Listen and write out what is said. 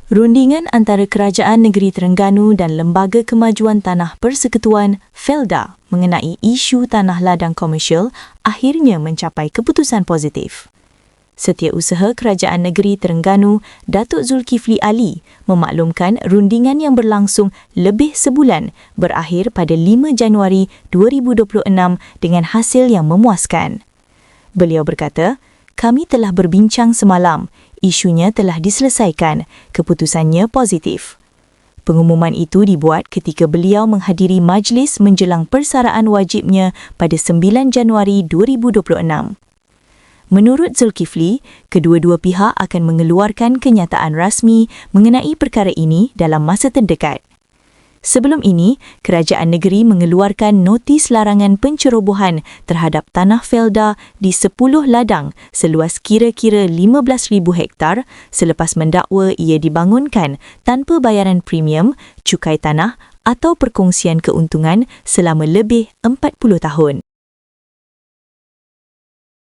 Rundingan antara Kerajaan Negeri Terengganu dan Lembaga Kemajuan Tanah Persekutuan (FELDA) mengenai isu tanah ladang komersial akhirnya mencapai keputusan positif. Setiausaha Kerajaan Negeri Terengganu, Datuk Zulkifli Ali, memaklumkan rundingan yang berlangsung lebih sebulan berakhir pada 5 Januari 2026 dengan hasil yang memuaskan. Beliau berkata, "Kami telah berbincang semalam. Isunya telah diselesaikan. Keputusannya positif." Pengumuman itu dibuat ketika beliau menghadiri majlis menjelang persaraan wajibnya pada 9 Januari 2026. Menurut Zulkifli, kedua-dua pihak akan mengeluarkan kenyataan rasmi mengenai perkara ini dalam masa terdekat. Sebelum ini, Kerajaan Negeri mengeluarkan notis larangan pencerobohan terhadap tanah FELDA di 10 ladang seluas kira-kira 15,000 hektar selepas mendakwa ia dibangunkan tanpa bayaran premium, cukai tanah atau perkongsian keuntungan selama lebih 40 tahun.